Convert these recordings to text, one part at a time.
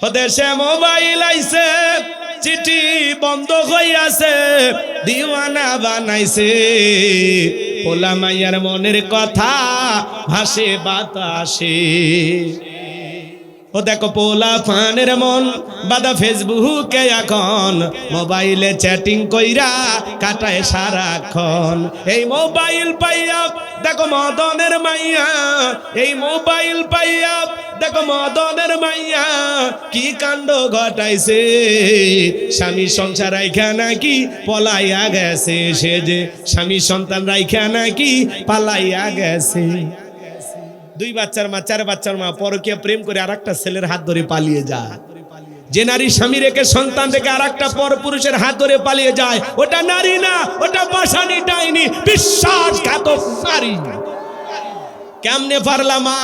দেশে মোবাইল আইছে, চিঠি বন্ধ হইয়াছে, দিওয়ানা বানাইছে, পোলা মাইয়ার মনের কথা ভাসে বাতাসে। ও দেখো পোলা ফানের মন বাদা ফেসবুকে এখন, মোবাইলে চ্যাটিং কইরা কাটায় সারাক্ষণ। এই মোবাইল পাইয়া দেখো মদনের মাইয়া, এই মোবাইল পাইয়া দেখো মদনের মাইয়া কি কাণ্ড ঘটাইছে। স্বামী সংসার রাইখা নাকি পলাইয়া গেছে, সে যে স্বামী সন্তান রাইখা নাকি পালাইয়া গেছে। 2 বাচ্চার মা 4 বাচ্চার মা পরকীয়া প্রেম করে আরেকটা ছেলের হাত ধরে পালিয়ে যায়। যে নারী স্বামী রেখে সন্তান রেখে আরেকটা পর পুরুষের হাত ধরে পালিয়ে যায়, ওটা নারী না, ওটা পাশানি ডাইনি, বিশ্বাসঘাতক নারী। কেমনে পারলা মা,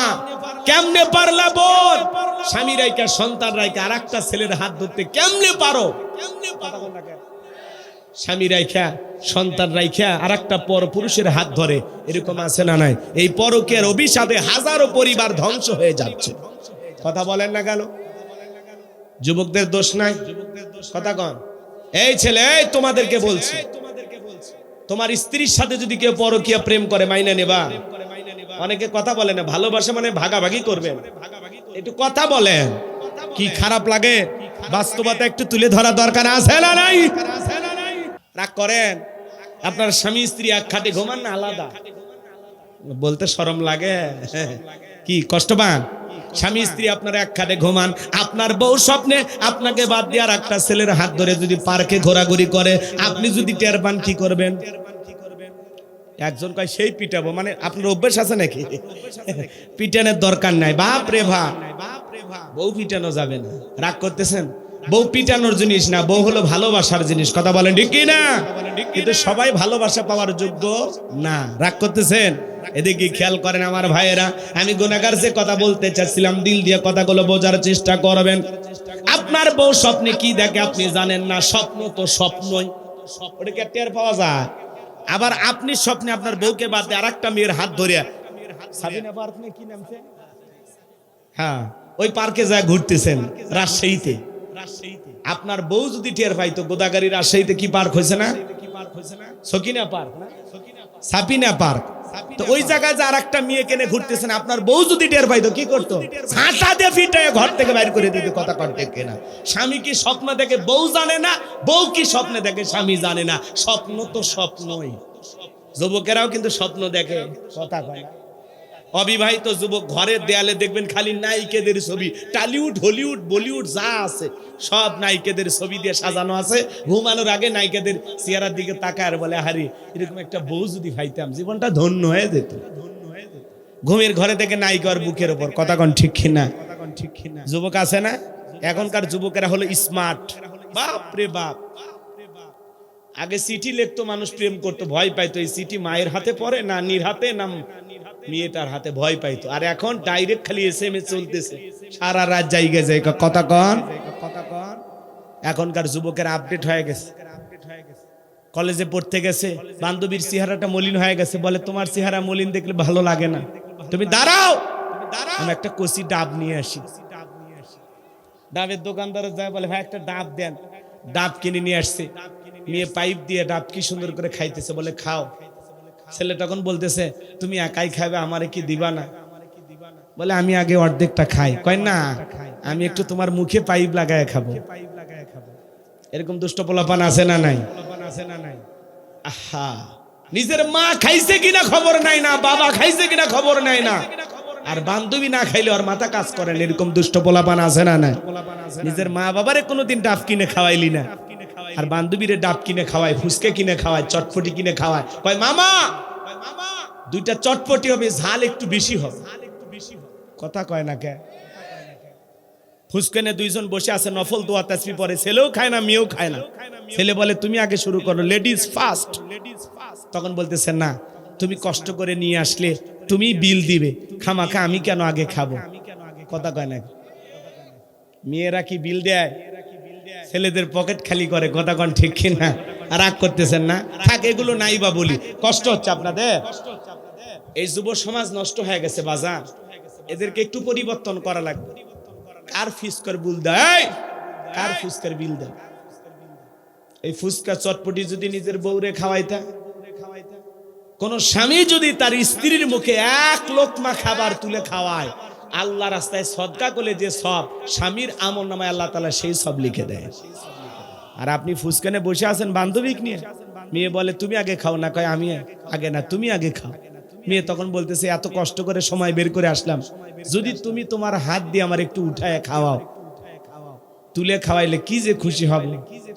কেমনে পারলা বোন, স্বামী রাইখা সন্তান রাইখা আরেকটা ছেলের হাত ধরতে কেমনে পারো? স্বামী রাইখা সন্তান রাইখা আরেকটা পর পুরুষের হাত ধরে, এরকম আছে না নাই? এই পরকীয়ার অভিশাপে হাজারো পরিবার ধ্বংস হয়ে যাচ্ছে। কথা বলেন না কেন? যুবকদের দোষ নাই? কথা কন। এই ছেলে, এই তোমাদেরকে বলছি, তোমার স্ত্রীর সাথে যদি কেউ পরকীয়া প্রেম করে মাইনা নেবা? অনেকে কথা বলে না, ভালোবাসা মানে ভাগাভাগি করবেন, একটু কথা বলেন। কি খারাপ লাগে? বাস্তবতা একটু তুলে ধরা দরকার আছে না নাই? রাগ করেন, আপনার স্বামী স্ত্রী এক খাটে ঘুমান না আলাদা? বলতে শরম লাগে, কি কষ্ট পান? স্বামী স্ত্রী আপনার এক খাটে ঘুমান, আপনার বউ স্বপ্নে আপনাকে বাদ দিয়ে আর একটা ছেলের হাত ধরে যদি পার্কে ঘোরাঘুরি করে, আপনি যদি টের পান কি করবেন? একজন কয় সেই পিটাবো, মানে আপনার অভ্যাস আছে নাকি? পিটানোর দরকার নাই, বাপ রে বাপ, বউ পিটানো যাবে না। রাগ করতেছেন? বউ পিটানোর জিনিস না, বউ হলো ভালোবাসার জিনিস। কথা বলেন ঠিক কি না? কিন্তু সবাই ভালোবাসা পাওয়ার যোগ্য না। রাগ করতেছেন? এদিকে খেয়াল করেন আমার ভাইয়েরা, আমি গুনাহগার যে কথা বলতে চাচ্ছিলাম, দিল দিয়ে কথাগুলো বোঝার চেষ্টা করবেন। আপনার বউ স্বপ্নে কি দেখে আপনি জানেন না? স্বপ্ন তো স্বপ্নই, ওটাকে টের পাওয়া যায়। আবার আপনি স্বপ্নে আপনার বউকে বাদ দিয়ে আরেকটা মেয়ের হাত ধরে, সাবিনা পার্ক না কি নামছে, হ্যাঁ, ওই পার্কে যায় ঘুরতেছেন রাজশাহীতে। আপনার বউ যদি টের পাইতো, গোদাগাড়ি রাজশাহীতে কি পার্ক হয়েছে না? সকিনা পার্ক না, সাপিনা পার্ক। তো ওই জায়গায় যে আরেকটা মেয়ে কেনে ঘুরতেছেন, আপনার বউ যদি টের পাইতো কি করতো? ছাঁটা দিয়ে ফিটায় ঘর থেকে বাইর করে দিত। কথা কন্টেক কেনা। স্বামী কি স্বপ্ন দেখে বউ জানে না? বউ কি স্বপ্নে দেখে স্বামী জানে না? স্বপ্ন তো স্বপ্নই। যুবকেরাও কিন্তু স্বপ্ন দেখে, কথা কয় না। অবিবাহিত যুবক ঘরের দেয়ালে দেখবেন খালি নায়িকাদের ছবি, টলিউড হলিউড বলিউড যা আছে সব নায়িকাদের ছবি দিয়ে সাজানো আছে। ঘুমানোর আগে নায়িকাদের চেহারার দিকে তাকায় আর বলে, হারি এরকম একটা বউ যদি পাইতাম জীবনটা ধন্য হয়ে যেত। ঘুমের ঘরে থেকে নায়িকার বুকের ওপর। কথা কন ঠিক কিনা? যুবক আছে না? এখনকার যুবকেরা হলো স্মার্ট, বাপ রে বাপ। আগে চিঠি লিখতো মানুষ, প্রেম করতো, ভয় পাইতো। এই চিঠি মায়ের হাতে পড়ে না নির হাতে না মেয়েটার হাতে, ভয় পাইতো। আর এখন ডাইরেক্ট খালি SMS চলতেছে, সারা রাত জায়গা যায়। কথা কন। এখনকার যুবকের আপডেট হয়ে গেছে। কলেজে পড়তে গেছে, বান্ধবীর চেহারাটা মলিন হয়ে গেছে, বলে তোমার চেহারা মলিন দেখলে ভালো লাগে না, তুমি দাঁড়াও, আমি একটা কচি ডাব নিয়ে আসি। ডাবের দোকানদার যায়, বলে ভাই একটা ডাব দেন। ডাব কিনে নিয়ে আসছে, মেয়ে পাইপ দিয়ে ডাব কি সুন্দর করে খাইতেছে, বলে খাও। ছেলে তখন বলতেছে, তুমি একাই খাবে, আমারে কি দিবা না? বলে আমি আগে অর্ধেকটা খাই। কয় না, আমি একটু তোমার মুখে পাইপ লাগায় খাবো। এরকম দুষ্ট পোলাপান আছে না নাই? আহা, নিজের মা খাইছে কিনা খবর নাই না, বাবা খাইছে কিনা খবর নাই না, আর বান্ধবী না খাইলে ওর মাথা কাজ করেন। এরকম দুষ্ট পোলাপান আছে না নাই? নিজের মা বাবারে কোনোদিন ডাব কিনে খাওয়াইলি না, আর বান্ধবীরে ডাব কিনে খাওয়ায়, ফুসকে কিনে খাওয়ায়, চটপটি কিনে খাওয়ায়। কয় মামা দুইটা চটপটি হবে, ঝাল একটু বেশি হবে। কথা কয় না কে? ফুসকেনে দুইজন বসে আছে, নফল দোয়া তাসবিহ পড়ে, ছেলেও খায় না মেয়েও খায় না। ছেলে বলে তুমি আগে শুরু করো, লেডিজ ফার্স্ট। তখন বলতেছে না, তুমি কষ্ট করে নিয়ে আসলে তুমি বিল দিবে, খামাখা আমি কেন আগে খাবো? কথা কয় না? মেয়েরা কি বিল দেয়? ছেলেদের পকেট খালি করে। কথা কন ঠিক কিনা? রাগ করতেছেন না? থাক, এগুলো নাই বা বলি, কষ্ট হচ্ছে আপনাদের। এই যুব সমাজ নষ্ট হয়ে গেছে বাজার, এদেরকে একটু পরিবর্তন করা লাগবে। কার ফুচকার বিল দেয়, কার ফুচকার বিল দেয়? এই ফুচকা চটপটি যদি নিজের বউরে খাওয়াইতা, কোন স্বামী যদি তার স্ত্রীর মুখে এক লোকমা খাবার তুলে খাওয়ায়, আল্লাহ রাস্তায় সদকা করলে যে সব স্বামীর আমলনামায় আল্লাহ তাআলা সেই সব লিখে দেয়। আর আপনি ফুসকানে বসে আছেন বান্ধবীক নিয়ে, মেয়ে বলে তুমি আগে খাও না, কয় আমি আগে না, তুমি আগে খাও। মেয়ে তখন বলতেছে এত কষ্ট করে সময় বের করে আসলাম, যদি তুমি তোমার হাত দিয়ে আমার একটু উঠায় খাওয়াও, তুলে খাওয়াইলে কি যে খুশি হব।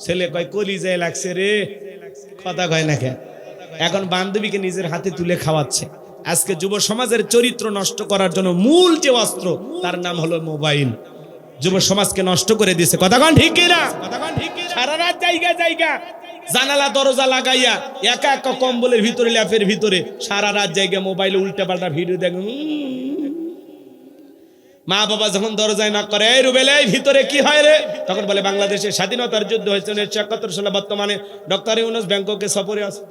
ছেলে কয় কলিজায় লাগছে রে, কথা কয় না কেন। এখন বান্ধবীকে নিজের হাতে তুলে খাওয়াচ্ছে। আজকে যুব সমাজের চরিত্র নষ্ট করার জন্য মূল যে অস্ত্র তার নাম হলো মোবাইল, যুব সমাজকে নষ্ট করে দিয়েছে। কথা কন ঠিক কিনা? সারা রাত জায়গা জায়গা জানালা দরজা লাগাইয়া একা একা কম্বলের ভিতরে ল্যাপের ভিতরে সারা রাত জায়গা মোবাইলে উল্টা পাল্টা ভিডিও দেখুন। মা বাবা যখন দরজায় নক করে, এই রুবেল এই ভিতরে কি হয় রে, তখন বলে বাংলাদেশের স্বাধীনতার যুদ্ধ হয়েছে 1971 সালে, বর্তমানে ডক্টর ইউনূস ব্যাংককে সফরে আছে।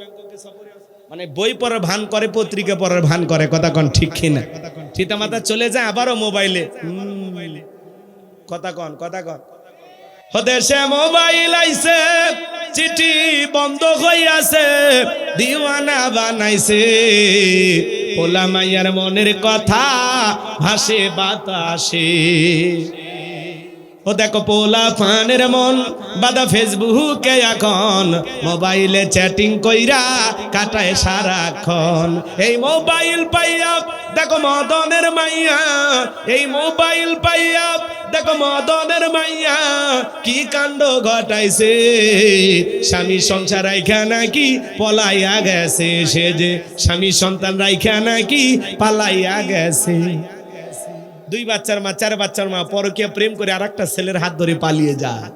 মানে বই পড়ার ভান করে, পত্রিকা পড়ার ভান করে। কথা কন ঠিক কিনা? চিতা মাথা চলে যায় আবারও মোবাইলে। কথা কন, কথা কন। দেশে মোবাইল আইছে, চিঠি বন্ধ হইয়াছে, দিওয়ানা বানাইছে, পোলা মাইয়ার মনের কথা ভাসে বাতাসে। ও দেখো পোলা ফানের মন বাদা ফেসবুকে এখন, মোবাইলে চ্যাটিং কইরা কাটায় সারাক্ষণ। এই মোবাইল পাইয়া দেখো মদনের মাইয়া, এই মোবাইল পাইয়া দেখো মদনের মাইয়া কি কাণ্ড ঘটাইছে। স্বামী সংসার রাইখা নাকি পলাইয়া গেছে, সে যে স্বামী সন্তান রাইখা নাকি পালাইয়া গেছে। 2 বাচ্চার মা, 4 বাচ্চার মা পরকীয়া প্রেম করে আরেকটা ছেলের হাত ধরে পালিয়ে যায়।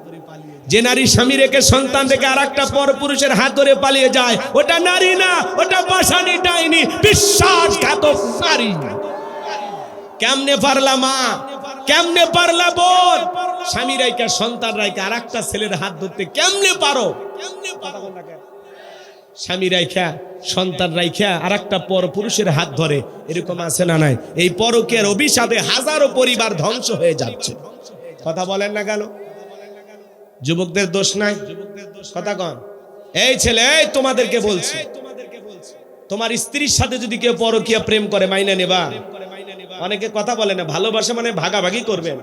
যে নারী স্বামী রেখে সন্তান রেখে আরেকটা পরপুরুষের হাত ধরে পালিয়ে যায়, ওটা নারী না, ওটা পাশানি ডাইনি, বিশ্বাসঘাতক নারী। কেমনে পারলা মা, কেমনে পারলা বোন, স্বামী রাইকা সন্তান রাইকা আরেকটা ছেলের হাত ধরতে কেমনে পারো? স্বামী রাইখা সন্তান রাইখা আরেকটা পরপুরুষের হাত ধরে, এরকম আছে না নাই? এই পরকীয়ার অভিশাপে হাজারো পরিবার ধ্বংস হয়ে যাচ্ছে। কথা বলেন না কেন? যুবকদের দোষ নাই? কথা কন। এই ছেলে, এই তোমাদেরকে বলছি, তোমার স্ত্রীর সাথে যদি কেউ পরকীয়া প্রেম করে মাইনা নেবা? অনেকে কথা বলে না, ভালোবাসা মানে ভাগাভাগি করবেন,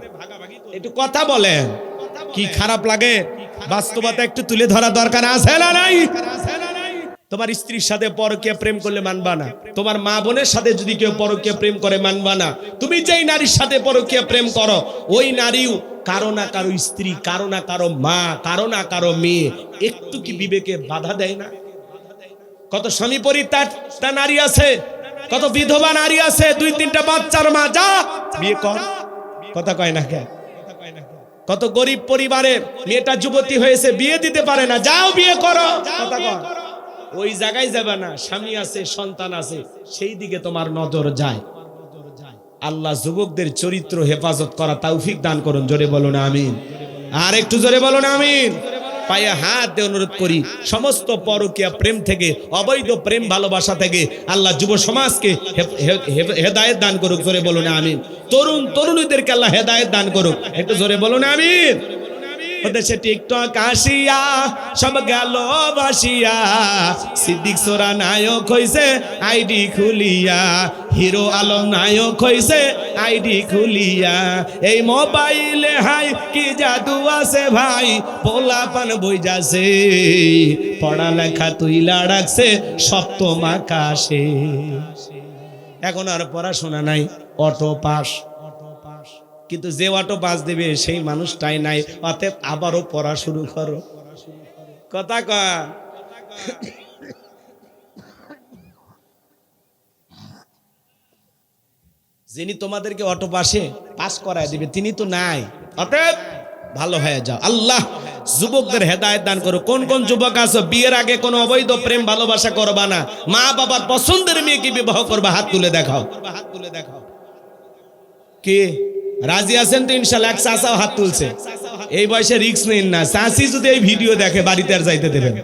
একটু কথা বলেন। কি খারাপ লাগে? বাস্তবতা একটু তুলে ধরা দরকার আছে না নাই? তোমার স্ত্রীর সাথে পরকীয়া প্রেম করলে মানবা না, তোমার মা বোনের সাথে যদি কেউ পরকীয়া প্রেম করে মানবা না। তুমি যেই নারীর সাথে পরকীয়া প্রেম করো, ওই নারীও কারো না কারো স্ত্রী, কারো না কারো মা, কারো না কারো মেয়ে। একটু কি বিবেকে বাধা দেয় না? কত স্বামী পরিত্যক্তা নারী আছে, কত বিধবা নারী আছে, 2-3টা বাচ্চার মা, যা বিয়ে কর। কথা কয় না কেন? কত গরিব পরিবারে মেয়েটা যুবতী হয়েছে, বিয়ে দিতে পারে না, যাও বিয়ে করো। কথা কয় ওই জায়গায় যাবে না, স্বামী আছে, সন্তান আছে, সেই দিকে তোমার নজর যায়। আল্লাহ যুবকদের চরিত্র হেফাজত করা তৌফিক দান করুন। জোরে বলুন আমিন। আর একটু জোরে বলুন আমিন। পায়ে হাত দিয়ে অনুরোধ করি, সমস্ত পরকীয়া প্রেম থেকে, অবৈধ প্রেম ভালোবাসা থেকে আল্লাহ যুব সমাজকে হেদায়েত দান করুক। জোরে বলুন আমিন। তরুণ তরুণীদেরকে আল্লাহ হেদায়েত দান করুক। একটু জোরে বলুন আমিন। দেশে টিকটক আসিয়া সব গেল বাসিয়া, সিদ্দিক সোরা নায়ক হইছে আইডি খুলিয়া, হিরো আলম নায়ক হইছে আইডি খুলিয়া। এই মোবাইলে হাই কি জাদু আছে ভাই, পোলাপান বইজাছে, পড়ালেখা তুইলা রাখছে সপ্তম আকাশে। এখন আর পড়াশোনা নাই, অটো পাস। কিন্তু যে অটো পাস দেবে সেই মানুষটাই নাই, অতএব আবারও পড়া শুরু করো। কথা কয় যিনি তোমাদেরকে অটো পাস করায় দিবে তিনি তো নাই, অতএব ভালো হয়ে যাও। আল্লাহ যুবকদের হেদায়েত দান করো। কোন কোন যুবক আছো বিয়ের আগে কোনো অবৈধ প্রেম ভালোবাসা করবা না, মা বাবার পছন্দের মেয়েকে বিবাহ করবা? হাত তুলে দেখাও। হাত তুলে দেখাও। কে রাজি আছেন তো? ইনশাআল্লাহ। এক চাচাও হাত তুলছে। এই বয়সে রিস্ক নিন না, চাচি যদি এই ভিডিও দেখে বাড়িতে আর যাইতে দেবেন।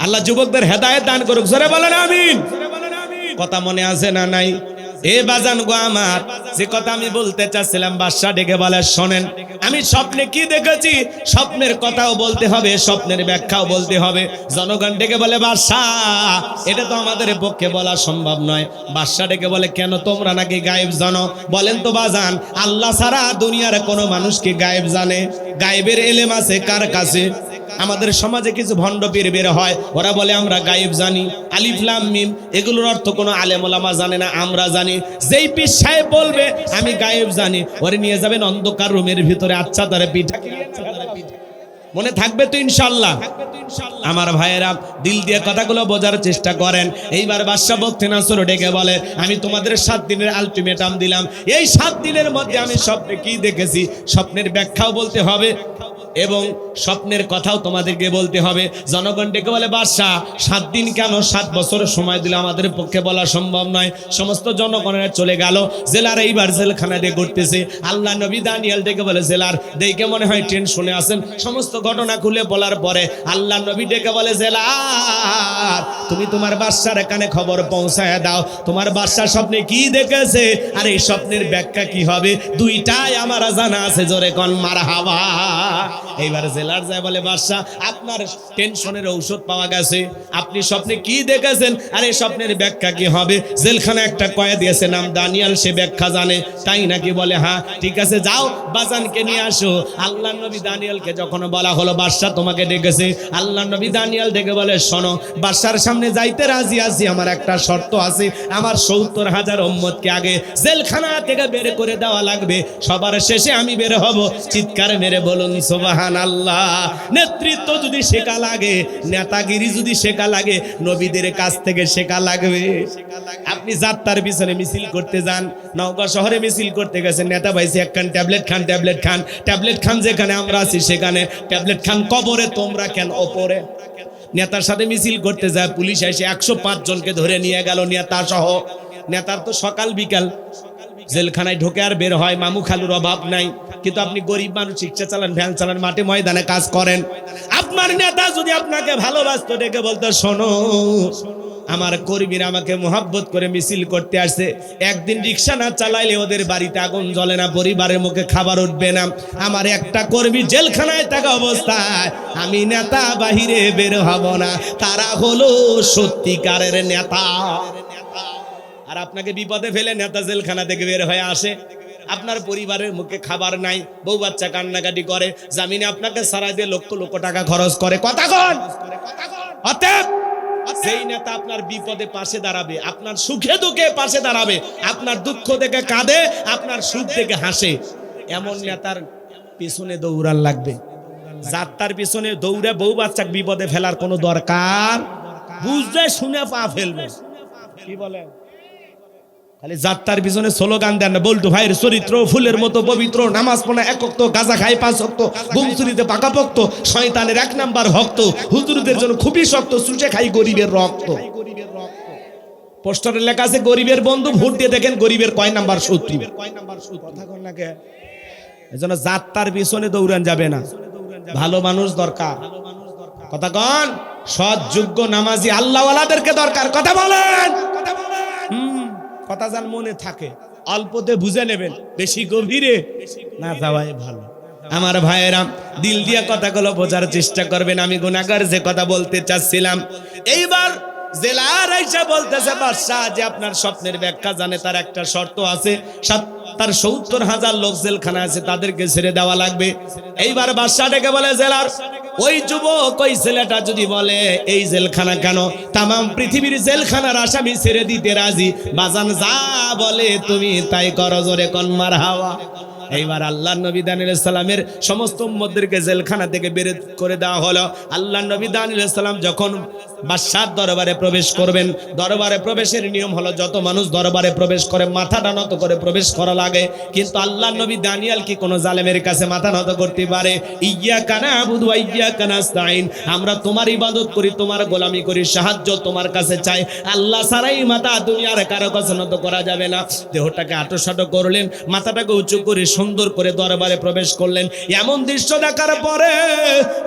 আল্লাহ যুবকদের হেদায়েত দান করুক। জোরে বলেন আমিন। কথা মনে আছে না নাই? এ বাজান গো আমার, যে কথা আমি বলতে চাচ্ছিলাম, বাদশা ডেকে বলে শোনেন, আমি স্বপ্নে কি দেখেছি স্বপ্নের কথাও বলতে হবে, স্বপ্নের ব্যাখ্যাও বলতে হবে। জনগণ ডেকে বলে বাদশা, এটা তো আমাদের পক্ষে বলা সম্ভব নয়। বাদশা ডেকে বলে কেন, তোমরা নাকি গায়েব জানো? বলেন তো বাজান, আল্লাহ ছাড়া দুনিয়ার কোনো মানুষ কি গায়েব জানে? গায়েবের এলেম আছে কার কাছে? আমাদের সমাজে কিছু ভণ্ড পীর বের হয়, ওরা বলে আমরা গায়েব জানি, আলিফ লাম মিম, এগুলোর অর্থ কোনো আলেম ওলামা জানে না, আমরা জানি। যেই পীর সাহেব বলবে আমি গায়েব জানি, ওরে নিয়ে যাবেন অন্ধকার রুমের ভিতরে, আচ্ছা তারে পিঠা মনে থাকবে তো ইনশাআল্লাহ। আমার ভাইয়েরা, দিল দিয়ে কথাগুলো বোঝার চেষ্টা করেন। এইবার বাদশা বক্তে নাসর ডেকে বলে, আমি তোমাদের 7 দিনের আলটিমেটাম দিলাম, এই 7 দিনের মধ্যে আমি স্বপ্নে কি দেখেছি স্বপ্নের ব্যাখ্যাও বলতে হবে এবং স্বপ্নের কথাও তোমাদেরকে বলতে হবে। জনগণ ডেকে বলে বাদশা 7 দিন কেন, 7 বছর সময় দিলে আমাদের পক্ষে বলা সম্ভব নয়। সমস্ত জনগণেরা চলে গেল, জেলার এইবার জেলখানা দিয়ে ঘুরতেছে। আল্লাহ নবী দানিয়েল ডেকে বলে জেলার, দেখে মনে হয় টেনশনে আছেন। সমস্ত ঘটনা খুলে বলার পরে আল্লাহ নবী ডেকে বলে জেলার, তুমি তোমার বাদশার কানে খবর পৌঁছায় দাও, তোমার বাদশা স্বপ্নে কি দেখেছে আর এই স্বপ্নের ব্যাখ্যা কি হবে, দুইটাই আমার জানা আছে, জোরে কোন মারহাবা। এইবার জেলার যায় বলে বাদশা, আপনার টেনশনের ঔষধ পাওয়া গেছে, আপনি স্বপ্নে কি দেখেছেন আর এই স্বপ্নের ব্যাখ্যা কি হবে? জেলখানা একটা কয়েদি আছে নাম দানিয়েল, সে ব্যাখ্যা জানে, তাই নাকি? বলে হ্যাঁ, ঠিক আছে যাও বাজানকে নিয়ে আসো। আল্লাহ নবী দানিয়েলকে যখন বলা হলো বাদশা তোমাকে ডেকেছে, আল্লাহ নবী দানিয়েল ডেকে বলে শোনো, বাদশার সামনে যাইতে রাজি আছি, আমার একটা শর্ত আছে, আমার 70,000 উম্মতকে আগে জেলখানা থেকে বের করে দেওয়া লাগবে, সবার শেষে আমি বের হব। চিৎকার মেরে বলুন সুবহানাল্লাহ। নেতৃত্ব যদি শেখা লাগে, নেতাগিরি যদি শেখা লাগে, নবীদের কাছ থেকে শেখা লাগবে। আপনি যাত্রার পিছনে মিছিল করতে যান, নওগাঁ শহরে মিছিল করতে গেছেন, নেতা ভাইসি একখান ট্যাবলেট খান, ট্যাবলেট খান, ট্যাবলেট খান, যেখানে আমরা আছি সেখানে ট্যাবলেট খান, কবরে তোমরা কেন ওপরে? নেতার সাথে মিছিল করতে যায়, পুলিশ এসে 105 জনকে ধরে নিয়ে গেল, নেতা সহ। নেতার তো সকাল বিকাল জেলখানায় ঢোকে আর বের হয়, মামু খালুর অভাব নাই। কিন্তু আপনি গরিব মানুষ, রিক্সা চালান, ভ্যান চালান, মাঠে ময়দানে কাজ করেন। আপনার নেতা যদি আপনাকে ভালোবাসতো, ডেকে বলতো শোনো, আমার কর্মীরা আমাকে মোহাব্বত করে মিছিল করতে আসছে, একদিন রিক্সা না চালাইলে ওদের বাড়িতে আগুন জ্বলে না, পরিবারের মুখে খাবার উঠবে না। আমার একটা কর্মী জেলখানায় থাকা অবস্থায় আমি নেতা বাহিরে বের হব না, তারা হলো সত্যিকারের নেতা। আর আপনাকে বিপদে ফেলে নেতা জেলখানা থেকে বের হয়ে আসে, আপনার পরিবারের মুখে খাবার নাই, বউ বাচ্চা কান্নাকাটি করে, জামিনে আপনাকে সারা দিয়ে লক্ষ লক্ষ টাকা খরচ করে। কথা কন, অতএব সেই নেতা আপনার বিপদে পাশে দাঁড়াবে, আপনার সুখে দুঃখে পাশে দাঁড়াবে, আপনার দুঃখ দেখে কাঁদে, আপনার সুখ দেখে হাসে, এমন নেতার পিছনে দৌড়ান লাগবে। যাত্রার পিছনে দৌড়ে বউ বাচ্চা বিপদে ফেলার কোনো দরকার, বুঝলে শুনে পা ফেলবে। কি বলে? খালি যাত্রার পিছনে স্লোগান দেন না। বল্টু ভাইয়ের চরিত্র ফুলের মতো পবিত্র, নামাজ পড়া 1 ওয়াক্ত, গাঁজা খায় 5 ওয়াক্ত, গুমচুরিতে পাকাপোক্ত, শয়তানের 1 নাম্বার ভক্ত, হুজুরদের জন্য খুবই শক্ত, চুষে খাই গরিবের রক্ত। পোস্টারে লেখা আছে গরিবের বন্ধু, ভোট দিয়ে দেখেন গরিবের কয় নাম্বার শত্রু। কথা কন না কে? এজন্য যাত্রার পিছনে দৌড়ান যাবে না, ভালো মানুষ দরকার। কথা কন, সৎ যোগ্য নামাজি আল্লাহওয়ালাদেরকে দরকার। কথা বলেন, কথা যেন মনে থাকে, অল্পতে বুঝে নেবেন, বেশি গভীরে না যাওয়াই ভালো। আমার ভাইয়েরা, দিল দিয়ে কথাগুলো বোঝার চেষ্টা করবেন। আমি গুনাহগার যে কথা বলতে চাচ্ছিলাম, এইবার জেলার আইসা বলতেছে বাদশা যে আপনার স্বপ্নের ব্যাখ্যা জানে, তার একটা শর্ত আছে, তার 70,000 লোক জেলখানা আছে, তাদেরকে ছেড়ে দেওয়া লাগবে। এইবার বাদশা ডেকে বলে জেলার, ওই যুবক, ওই ছেলেটা যদি বলে এই জেলখানা কেন, তাম পৃথিবীর জেলখানার আসামি ছেড়ে দিতে রাজি, বাজান যা বলে তুমি তাই করো, জোরে কোন মারহাবা। এইবার আল্লাহ নবী দানিয়েল আলাইহিস সালামের সমস্ত উম্মতদেরকে জেলখানা থেকে বের করে দেওয়া হলো। আল্লাহ নবী দানিয়েল আলাইহিস সালাম যখন বাদশার দরবারে প্রবেশ করবেন, দরবারে প্রবেশের নিয়ম হলো যত মানুষ দরবারে প্রবেশ করে মাথাটা নত করে প্রবেশ করা লাগে, কিন্তু আল্লাহ নবী দানিয়েল কি কোনো জালেমের কাছে মাথা নত করতে পারে? ইয়্যাকা না'বুদু ওয়া ইয়্যাকা নাস্তাঈন, আমরা তোমার ইবাদত করি, তোমার গোলামি করি, সাহায্য তোমার কাছে চাই, আল্লাহ ছাড়াই মাথা দুনিয়ার কারো কাছে নত করা যাবে না। দেহটাকে আঁটোসাঁটো করলেন, মাথাটাকে উঁচু করে সুন্দর করে দরবারে প্রবেশ করলেন। এমন দৃশ্য দেখার পরে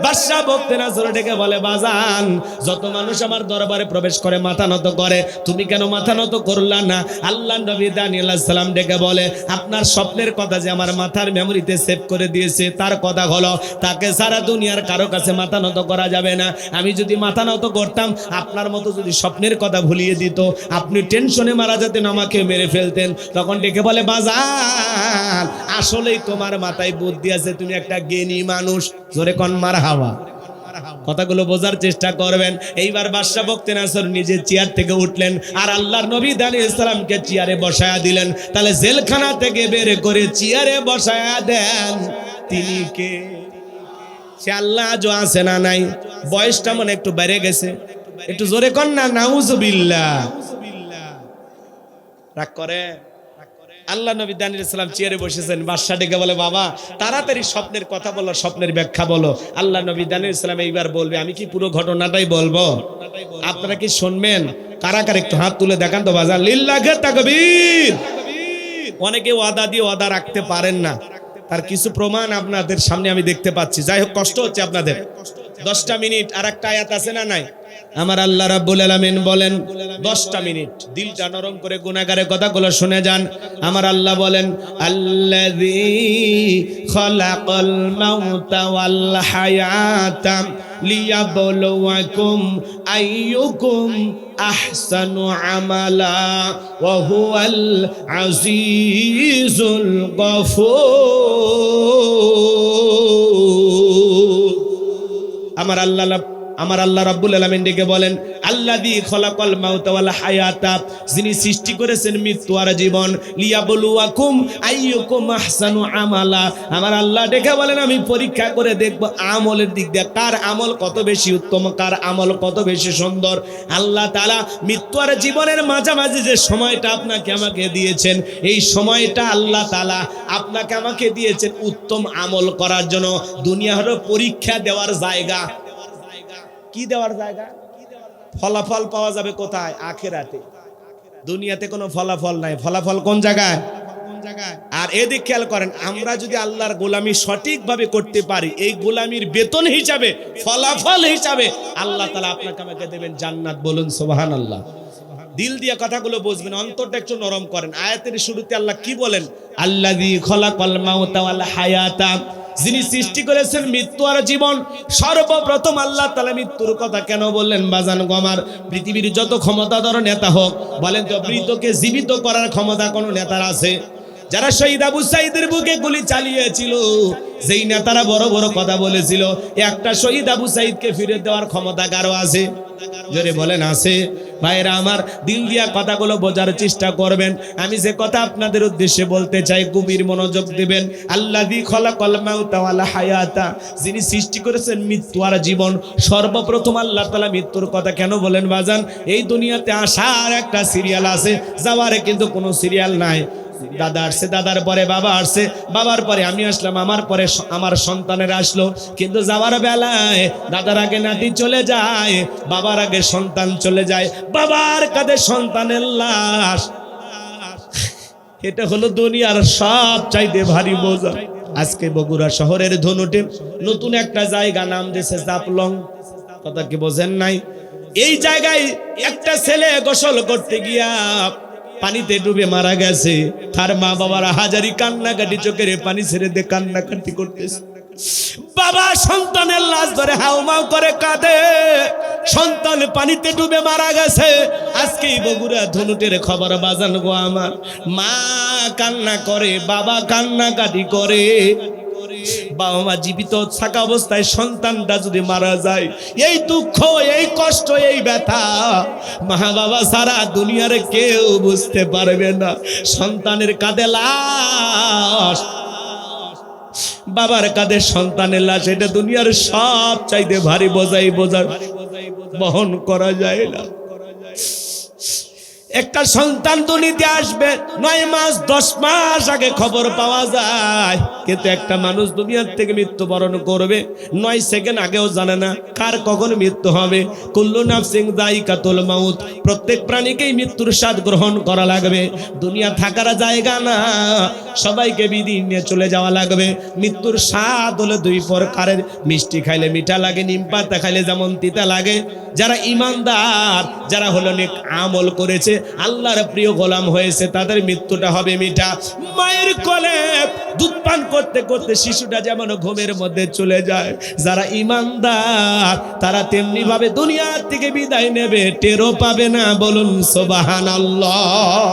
বাদশা বক্তে নজর ডেকে বলে, বাজান, যত মানুষ আমার দরবারে প্রবেশ করে মাথা নত করে, তুমি কেন মাথা নত করলা না? আল্লাহ নবী দানিয়েল আলাইহিস সালাম ডেকে বলে, আপনার স্বপ্নের কথা যে আমার মাথার মেমোরিতে সেভ করে দিয়েছে, তার কথা হলো তাকে সারা দুনিয়ার কারো কাছে মাথা নত করা যাবে না। আমি যদি মাথা নত করতাম, আপনার মতো যদি স্বপ্নের কথা ভুলিয়ে দিত, আপনি টেনশনে মারা যেতেন, আমাকে মেরে ফেলতেন। তখন ডেকে বলে, বাজান, আসলেই তোমার মাথায় বুদ্ধি আছে, তুমি একটা জ্ঞানী মানুষ। জোরে কোন মারহাবা। কথাগুলো বোঝার চেষ্টা করবেন। এইবার বাদশা বক্তে নজর নিজে চেয়ার থেকে উঠলেন আর আল্লাহর নবী দানিয়েল আলাইহিস সালামকে চেয়ারে বসায়া দিলেন। তাহলে জেলখানা থেকে বের করে চেয়ারে বসায়া দেন, তিনি কে? সে আল্লাহ আজও আছে না নাই? বয়সটা মনে একটু বেড়ে গেছে, একটু জোরে কর না, নাউজুবিল্লাহ। রাগ করে? আল্লাহ নবী দানিয়েল আলাইহিস সালাম চেয়ারে বসেছেন, বাদশা ডেকে বলে, বাবা তাড়াতাড়ি স্বপ্নের কথা বলো, স্বপ্নের ব্যাখ্যা বলো। আল্লাহ নবী দানিয়েল আলাইহিস সালাম এইবার বলবে, আমি কি পুরো ঘটনাটাই বলবো? আপনারা কি শুনবেন? কারা কারা একটু হাত তুলে দেখান তো বাজার। লিল্লাহে তাকবীর। অনেকে ওয়াদা দিয়ে ওয়াদা রাখতে পারেন না, তার কিছু প্রমাণ আপনাদের সামনে আমি দেখতে পাচ্ছি। যাই হোক, কষ্ট হচ্ছে আপনাদের। 10টা মিনিট আর একটা আয়াত আছে না নাই? আমার আল্লাহ রাব্বুল আলামিন বলেন 10টা মিনিট দিলটা নরম করে গুনাহগারের কথাগুলো শুনে যান। আমার আল্লাহ বলেন, আল্লাযী খালাকাল মাউতা ওয়াল হায়াতা লিয়াবলুয়াকুম আইয়ুকুম আহসানু আমালা ওয়া হুয়াল আজিজুল গফুর। আমার আল্লাহ রাব্বুল আলামিন ডেকে বলেন, আল্লাযী খলাকাল মাউতা ওয়াল হায়াতা, যিনি সৃষ্টি করেছেন মৃত্যু আর জীবন, লিয়াবলুয়াকুম আইয়ুকুম আহসানু আমালা। আমার আল্লাহ ডেকে বলেন, আমি পরীক্ষা করে দেখব আমলের দিক দিয়ে কার আমল কত বেশি উত্তম, কার আমল কত বেশি সুন্দর। আল্লাহ তাআলা মৃত্যু আর জীবনের মাঝামাঝি যে সময়টা আপনাকে আমাকে দিয়েছেন, এই সময়টা আল্লাহ তাআলা আপনাকে আমাকে দিয়েছেন উত্তম আমল করার জন্য। দুনিয়া হলো পরীক্ষা দেওয়ার জায়গা। কি দেওয়ার জায়গা? ফলাফল পাওয়া যাবে কোথায়? আখিরাতে। দুনিয়াতে কোনো ফলাফল নাই। ফলাফল কোন জায়গায়? আর এদিক খেয়াল করেন, আমরা যদি আল্লাহর গোলামি সঠিকভাবে করতে পারি, এই গোলামির বেতন হিসাবে, ফলাফল হিসাবে আল্লাহ তাআলা আপনাকে আমাকে দেবেন জান্নাত। বলুন সুবহানাল্লাহ। দিল দিয়ে কথাগুলো বুঝবেন, অন্তরটা একটু নরম করেন। আয়াতের শুরুতে আল্লাহ কি বলেন? আল্লাযী খলাকাল মাউতা ওয়াল হায়াতা, যিনি সৃষ্টি করেছেন মৃত্যু আর জীবন। সর্বপ্রথম আল্লাহ তাআলা মৃত্যুর কথা কেন বললেন? বাজান গো আমার, পৃথিবীর যত ক্ষমতাধর নেতা হোক, বলেন তো মৃতকে জীবিত করার ক্ষমতা কোন নেতার আছে? যারা শহীদ আবু সাঈদের বুকে গুলি চালিয়েছিল, যেই নেতারা বড় বড় কথা বলেছিল, একটা শহীদ আবু সাঈদকে ফিরে দেওয়ার ক্ষমতা কারো আছে? জোরে বলেন আছে? ভাইরা আমার, দিল দিয়া কথাগুলো বোঝার চেষ্টা করবেন। আমি যে কথা আপনাদের উদ্দেশ্যে বলতে চাই, গভীর মনোযোগ দিবেন। আল্লাযী খলাকাল মাউতা ওয়াল হায়াতা, যিনি সৃষ্টি করেছেন মৃত্যু আর জীবন। সর্বপ্রথম আল্লাহ তাআলা মৃত্যুর কথা কেন বলেন বাজান? এই দুনিয়াতে আসার একটা সিরিয়াল আছে, যাওয়ার কিন্তু কোনো সিরিয়াল নাই। দাদা আসছে, দাদার পরে বাবা আসছে, বাবার পরে আমি আসলাম, আমার পরে আমার সন্তানেরা আসলো। কিন্তু যাওয়ার বেলায় দাদার আগে নাতি চলে যায়, বাবার আগে সন্তান চলে যায়, বাবার কাঁধে সন্তানের লাশ। এটা হলো দুনিয়ার সব চাইতে ভারী বোঝা। আজকে বগুড়া শহরের ধনুটে নতুন একটা জায়গা নাম দিয়েছে জাপলং। কথা কি বোঝেন নাই? এই জায়গায় একটা ছেলে গোসল করতে গিয়া পানিতে ডুবে মারা গেছে। তার মা বাবারা হাজারি কান্নাকাটি, চোখের পানি ছেড়ে দিয়ে কান্নাকাটি করতেছে। বাবা সন্তানের লাশ ধরে হাউমাউ করে কাঁদে, সন্তান পানিতে ডুবে মারা গেছে। আজকেই বগুড়া ধনুটের খবর বাজান গো আমার। মা কান্না করে, বাবা কান্নাকাটি করে। বাবা মা জীবিত থাকা অবস্থায় সন্তানটা যদি মারা যায়, এই দুঃখ, এই কষ্ট, এই ব্যথা মা বাবা সারা দুনিয়ার কেউ বুঝতে পারবে না। সন্তানের কাঁধে লাশ, বাবার কাঁধে সন্তানের লাশ, এটা দুনিয়ার সব চাইতে ভারী বোঝাই, বোঝা বহন করা যায় না। একটা সন্তান দুনিয়াতে আসবে 9 মাস 10 মাস আগে খবর পাওয়া যায়, কিন্তু একটা মানুষ দুনিয়ার থেকে মৃত্যুবরণ করবে 9 সেকেন্ড আগেও জানে না কার কখন মৃত্যু হবে। কুল্লু নাফসিন যায়িকাতুল মাউত, প্রত্যেক প্রাণীকেই মৃত্যুর স্বাদ গ্রহণ করা লাগবে। দুনিয়া থাকার জায়গা না, সবাইকে বিদিন নিয়ে চলে যাওয়া লাগবে। মৃত্যুর স্বাদ হলো দুই প্রকারের, মিষ্টি খাইলে মিঠা লাগে, নিম পাতা খাইলে যেমন তিতা লাগে। যারা ইমানদার, যারা হলো নেক আমল করেছে, আল্লাহর প্রিয় গোলাম হয়েছে, তাদের মৃত্যুটা হবে মিঠা। মায়ের কোলে দুধ পান করতে করতে শিশুটা যেমন ঘুমের মধ্যে চলে যায়, যারা ইমানদার তারা তেমনি ভাবে দুনিয়ার থেকে বিদায় নেবে, টেরও পাবে না। বলুন সুবহানাল্লাহ।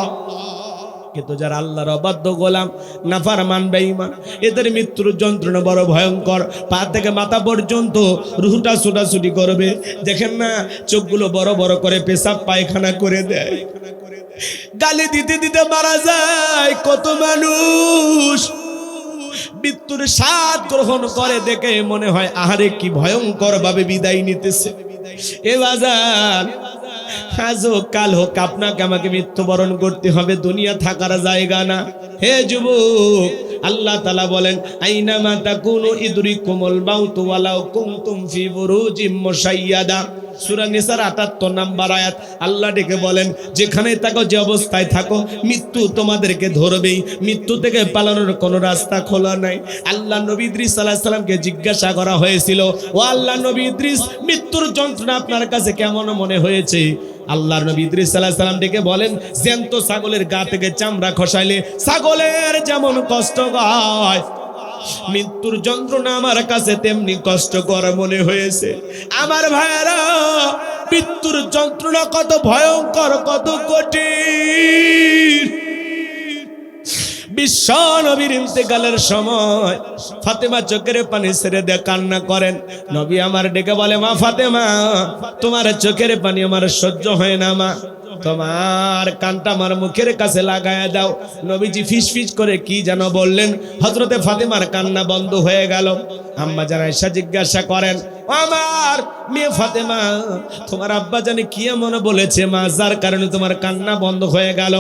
কিন্তু যারা আল্লাহর অবাধ্য গোলাম, নাফরমান বেঈমান, এদের মৃত্যুর যন্ত্রণা বড় ভয়ঙ্কর। পা থেকে মাথা পর্যন্ত রুহটা ছুটাছুটি করবে। দেখেন না, চোখগুলো বড় বড় করে পেশাব পায়খানা করে দেয়, গালি দিতে দিতে মারা যায় কত মানুষ। মৃত্যুর স্বাদ গ্রহণ করে দেখে মনে হয় আহারে কি ভয়ঙ্কর ভাবে বিদায় নিতেছে। এ বাজার, আজ হোক কাল হোক আপনাকে আমাকে মৃত্যুবরণ করতে হবে, দুনিয়া থাকার জায়গা না। হে যুবক, আল্লাহ তাআলা বলেন আইনামা তাকুনু ইদরিকুমুল মাউতু ওয়ালাউ কুনতুম ফি বুরুজিম মুশাইয়াদা। সূরা নিসার ৭৮ নম্বর আয়াত। আল্লাহ ডেকে বলেন, যেখানে থাকো, যে অবস্থায় থাকো, মৃত্যু তোমাদেরকে ধরবেই। মৃত্যু থেকে পালানোর কোনো রাস্তা খোলা নাই। আল্লাহ নবী ইদ্রিস আলাইহিস সালামকে জিজ্ঞাসা করা হয়েছিল, ও আল্লাহ নবী ইদ্রিস, মৃত্যুর যন্ত্রণা আপনার কাছে কেমন মনে হয়েছে? আল্লাহর নবী ইদ্রিস আলাইহিস সালাম ডেকে বলেন, জ্যান্ত ছাগলের গা থেকে চামড়া খসাইলে ছাগলের যেমন কষ্ট হয়, মৃত্যুর যন্ত্রণা আমার কাছে তেমনি কষ্টকর মনে হয়েছে। আমার ভাইরা, মৃত্যুর যন্ত্রণা কত ভয়ঙ্কর, কত কঠিন। বিশ্ব নবীর ইন্তেকালের সময় ফাতেমা চোখের পানি ছেড়ে দিয়ে কান্না করেন। নবী আমার ডেকে বলে, মা ফাতেমা, তোমার চোখের পানি আমার সহ্য হয় না মা, তোমার কানটা আমার মুখের কাছে লাগায়া দাও। নবীজি ফিস ফিস করে কি যেন বললেন, হযরতে ফাতেমার কান্না বন্ধ হয়ে গেল। আম্মা জান আয়েশা জিজ্ঞাসা করেন, আমার মেয়ে ফাতেমা, তোমার আব্বা জানি কি এমন বলেছে মা, যার কারণে তোমার কান্না বন্ধ হয়ে গেল?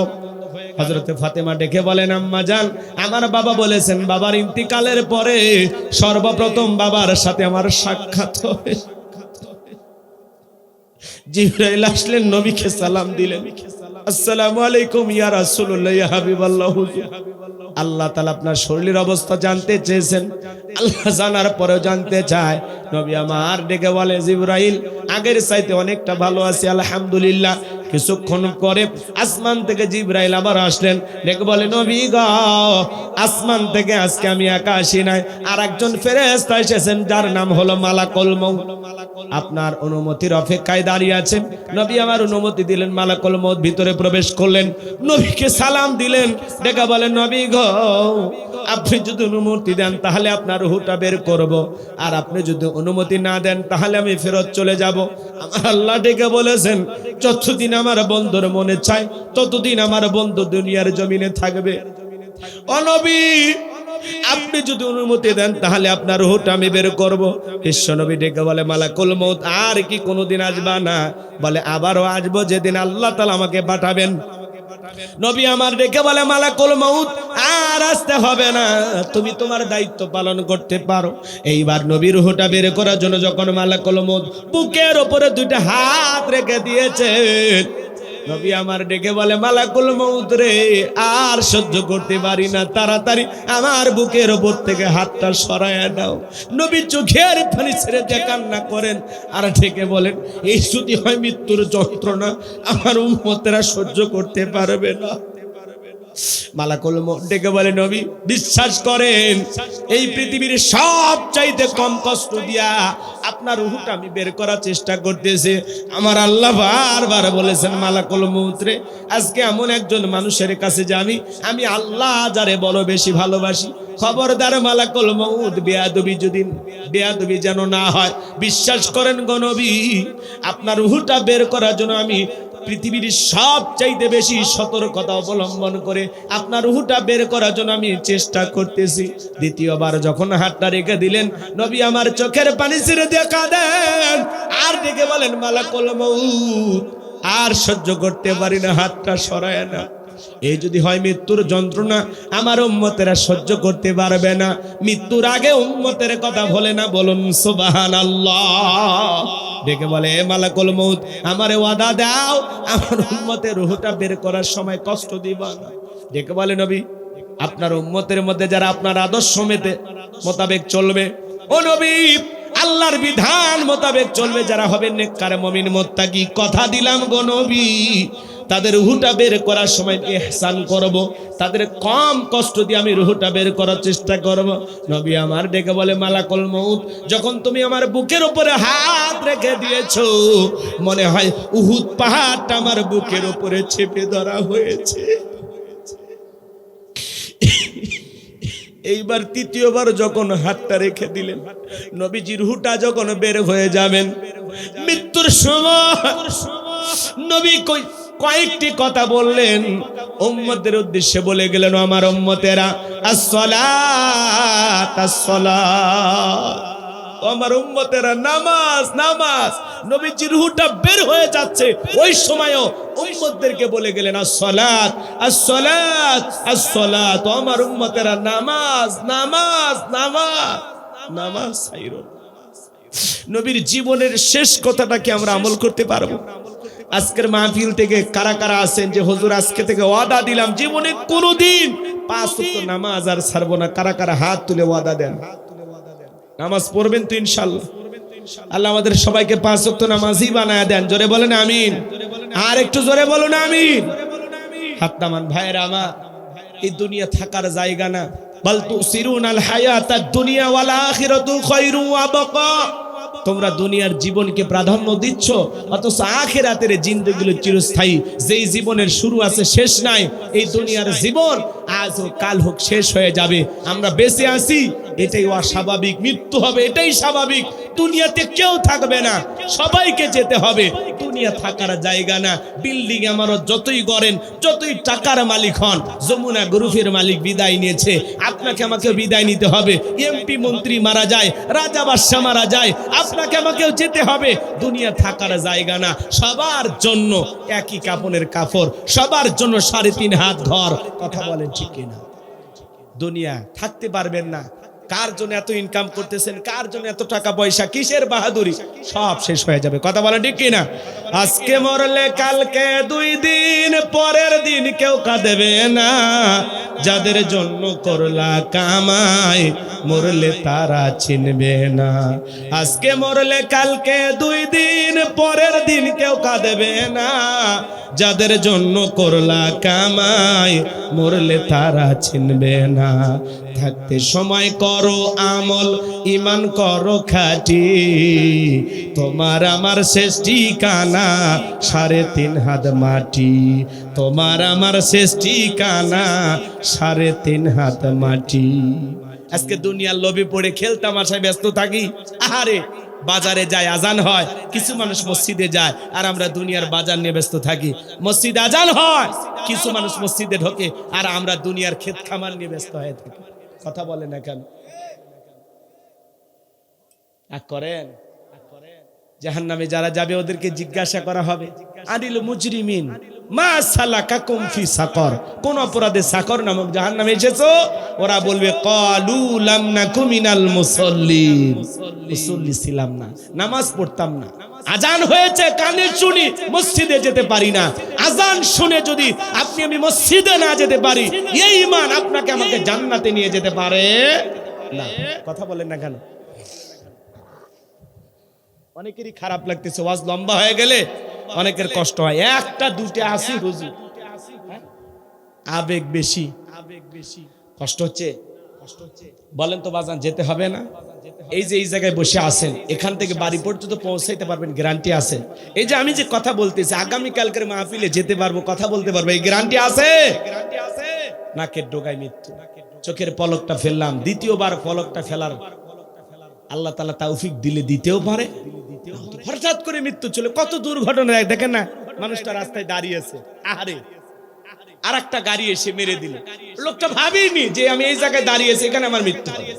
হযরতে ফাতেমা ডেকে বলেন, আম্মা জান, আমার বাবা বলেছেন, বাবার ইন্তিকালের পরে সর্বপ্রথম বাবার সাথে আমার সাক্ষাৎ হবে। জিবরাইল আসলেন, নবীকে সালাম দিলেন, আসসালামু আলাইকুম ইয়া রাসূলুল্লাহ, ইয়া হাবিবাল্লাহ। আল্লাহ তাআলা আপনার শরীরের অবস্থা জানতে চেয়েছেন। আল্লাহ জানার পরেও জানতে চায়। নবী আমার ডেকে বলে, জিবরাইল, আগের চাইতে অনেকটা ভালো আছি আলহামদুলিল্লাহ। কিছুক্ষণ পরে আসমান থেকে জিবরাইল আবার আসলেন, ডেকে বলে, নবী গো, আসমান থেকে আজকে আমি একা আসি নাই, আর একজন ফেরেশতা এসেছেন, যার নাম হলো মালাকুল মউত। আপনার অনুমতির অপেক্ষায় দাঁড়িয়ে আছেন। নবী আমার অনুমতি দিলেন, মালাকুল মউত ভিতরে প্রবেশ করলেন, নবীকে সালাম দিলেন, ডেকে বলেন, নবী গো, আপনি যদি অনুমতি দেন তাহলে আপনার রূহটা বের করব, আর আপনি যদি অনুমতি না দেন তাহলে আমি ফেরত চলে যাব। আমার আল্লাহ ডেকে বলেছেন, যতদিন আমার বন্ধুর মনে চায় ততদিন আমার বন্ধু দুনিয়ার জমিনে থাকবে। ও নবী, আপনি যদি অনুমতি দেন তাহলে আপনার রূহটা আমি বের করব। বিশ্ব নবী ডেকে বলে, মালাকুল মউত আর কি কোনোদিন আসবা না? বলে, আবারও আসবো, যেদিন আল্লাহ তাআলা আমাকে পাঠাবেন। নবী আমার ডেকে বলে, মালাকুল মউত আর আসতে হবে না, তুমি তোমার দায়িত্ব পালন করতে পারো। এইবার নবীর রূহটা বের করার জন্য যখন মালাকুল মউত বুকের উপরে দুইটা হাত রেখে দিয়েছে, নবী আমার ডেকে বলে, মালাকুল মউত রে, আর সহ্য করতে পারি না, তাড়াতাড়ি আমার বুকের উপর থেকে হাতটা সরায়া দাও। নবী চোখের পানি ছেড়ে দিয়ে কান্না করেন, আর ডেকে বলেন, এই যদি হয় মৃত্যুর যন্ত্রণা, আমার উম্মতেরা সহ্য করতে পারবে না। মালাকুল মউত ডেকে বলে, নবী বিশ্বাস করেন, এই পৃথিবীর সব চাইতে কম কষ্ট দিয়া আপনার রূহটা আমি বের করার চেষ্টা করতেছি। আমার আল্লাহ বারবার বলেছেন, মালাকুল মউত রে, আজকে এমন একজন মানুষের কাছে যাবি, আমি আল্লাহ যারে বড় বেশি ভালোবাসি, খবরদার মালাকুল মউত বেয়াদবি যেন না হয়। বিশ্বাস করেন গো নবী, আপনার রূহটা বের করার জন্য আমি পৃথিবীর সব চাইতে বেশি সতর্কতা অবলম্বন করে আপনার রূহটা বের করার জন্য আমি চেষ্টা করতেছি। দ্বিতীয়বার যখন হাতটা রেখে দিলেন, নবী আমার চোখের পানি ছেড়ে দিয়ে কাঁদেন, আর ডেকে বলেন, মালাকুল মউত আর সহ্য করতে পারি না, হাতটা সরায় না। এই যদি হয় মৃত্যুর যন্ত্রণা, আমার উম্মতেরা সহ্য করতে পারবে না। মৃত্যুর আগে উম্মতের কথা বলে না, বলুন সুবহানাল্লাহ। ডেকে বলে, এ মালাকুল মউত, আমারে ওয়াদা দাও, আমার উম্মতের রূহটা বের করার সময় কষ্ট দিবা না। ডেকে বলে, নবী, আপনার উম্মতের মধ্যে যারা আপনার আদর্শ মোতাবেক চলবে, ও নবী, আল্লাহর বিধান মোতাবেক চলবে, যারা হবে নেককার মুমিন মুত্তাকি, কথা দিলাম গো নবী, তাদের রূহটা বের করার সময় ইহসান করব, তাদের কম কষ্ট দিয়ে আমি রূহটা বের করার চেষ্টা করব। নবী আমার ডেকে বলে, মালাকুল মউত, যখন তুমি আমার বুকের উপরে হাত রেখে দিয়েছো, মনে হয় উহুদ পাহাড়টা আমার বুকের উপরে চেপে ধরা হয়েছে। এইবার তৃতীয়বার যখন হাতটা রেখে দিলেন, নবীজির রূহটা যখন বের হয়ে যাবেন, মৃত্যুর সময় নবী কয়েকটি কথা বললেন, উম্মতের উদ্দেশ্যে বলে গেলেন, আমার উম্মতেরা, আসসালাত আসসালাত, আমার উম্মতেরা, নামাজ নামাজ। নবীজির রূহটা বের হয়ে যাচ্ছে, ওই সময়ও উম্মতদেরকে বলে গেলেন, আসসালাত আসসালাত আসসালাত, আমার উম্মতেরা, নামাজ নামাজ নামাজ নামাজ ছাইরো। নবীর জীবনের শেষ কথাটা কি আমরা আমল করতে পারবো? আজকের মাহফিল থেকে কারা কারা আছেন যে হুজুর আজকে থেকে ওয়াদা দিলাম জীবনে কোনোদিন 5 ওয়াক্ত নামাজ আর ছাড়বো না? কারা কারা হাত তুলে ওয়াদা দেন? নামাজ পড়বেন তো ইনশাআল্লাহ? আল্লাহ আমাদের সবাইকে 5 ওয়াক্ত নামাজি বানায় দেন। জোরে বলেন আমিন। আর একটু জোরে বলুন আমিন। হাত নামান ভাইরা আমার, এই দুনিয়া থাকার জায়গা না। বাল তুসিরুনাল হায়াতাদ দুনিয়া ওয়াল আখিরাতু খায়রু ওয়া বাকা। তোমরা দুনিয়ার জীবনকে প্রাধান্য দিচ্ছ, অথচ আখিরাতের জিন্দেগিগুলো চিরস্থায়ী। যেই জীবনের শুরু আছে শেষ নাই, এই দুনিয়ার জীবন আজ হোক কাল হোক শেষ হয়ে যাবে। আমরা বেঁচে আছি, এটাই অস্বাভাবিক। মৃত্যু হবে, এটাই স্বাভাবিক। দুনিয়াতে কেউ থাকবে না, সবাইকে যেতে হবে। দুনিয়া থাকার জায়গা না। বিল্ডিং আমারও যতই গড়েন, যতই টাকার মালিক হন, যমুনা গ্রুপের মালিক বিদায় নিয়েছে, আপনাকে আমাকে বিদায় নিতে হবে। এমপি মন্ত্রী মারা যায়, রাজা বাদশা মারা যায়, আপনাকে আমাকেও যেতে হবে। দুনিয়া থাকার জায়গা না। সবার জন্য একই কাপড়ের কাপড়, সবার জন্য 3.5 হাত ঘর। কথা বলেন ঠিক কিনা? দুনিয়া থাকতে পারবেন না। কার জন্য এত ইনকাম করতেছেন, কার জন্য এত টাকা পয়সা, কিসের বাহাদুরি, সব শেষ হয়ে যাবে। কথা বলেন ঠিক কিনা? আজকে মরলে কালকে 2 দিন, পরের দিন কেউ কাঁদেবে না। যাদের জন্য করলা কামাই, মরলে তারা চিনবে না। আজকে মরলে কালকে 2 দিন, পরের দিন কেউ কাঁদেবে না। যাদের জন্য করলা কামাই, মরলে তারা চিনবে না। থাকতে সময় করো আমল, ঈমান করো খাঁটি, তোমার আমার শেষ ঠিকানা 3.5 হাত মাটি। তোমার আমার শেষ ঠিকানা 3.5 হাত মাটি। আজকে দুনিয়ার লোভে পড়ে খেলতামাশায় ব্যস্ত থাকি। আহারে, বাজারে যায়, আজান হয়, কিছু মানুষ মসজিদে যায়, আর আমরা দুনিয়ার বাজার নিয়ে ব্যস্ত থাকি। মসজিদে আজান হয়, কিছু মানুষ মসজিদে ঢোকে, আর আমরা দুনিয়ার ক্ষেত খামার নিয়ে ব্যস্ত হয়ে থাকি। কথা বলে না কেন? করেন জাহান্নামে যারা যাবে ওদেরকে জিজ্ঞাসা করা হবে, আনিল মুজরিমিন মা সালাকাকুম ফি সাকর, কোন অপরাধে সাকর নামক জাহান্নামে এসেছো? ওরা বলবে ক্বালু লাম নাকু মিনাল মুসাল্লিন, মুসল্লি ছিলাম না, নামাজ পড়তাম না। আজান হয়েছে কানে শুনি, মসজিদে যেতে পারি না। আজান শুনে যদি আপনি আমি মসজিদে না যেতে পারি, এই ঈমান আপনাকে আমাকে জান্নাতে নিয়ে যেতে পারে না। কথা বলেন না কেন? অনেকেরই খারাপ লাগতেছে, ওয়াজ লম্বা হয়ে গেলে অনেকের কষ্ট হয়। একটা দুটো আসি হুজুর, আবেগ বেশি, কষ্ট হচ্ছে। বলেন তো বাজান, যেতে হবে না? এই যে এই জায়গায় বসে আছেন, এখান থেকে বাড়ি পর্যন্ত পৌঁছাইতে পারবেন, গ্যারান্টি আছে? এই যে আমি যে কথা বলতেছি, আগামী কালকের মাহফিলে যেতে পারবো, কথা বলতে পারবো, এই গ্যারান্টি আছে? নাকের ডোগায় মৃত্যু, চোখের পলকটা ফেললাম, দ্বিতীয়বার পলকটা ফেলার আল্লাহ তাআলা তৌফিক দিলে দিতেও পারে। হঠাৎ করে মৃত্যু চলে, কত দুর্ঘটনা দেখেন না, মানুষটা রাস্তায় দাঁড়িয়ে আছে, আহারে আর একটা গাড়ি এসে মেরে দিল, লোকটা ভাবেনি যে আমি এই জায়গায় দাঁড়িয়ে আছি, এখানে আমার মৃত্যু হবে।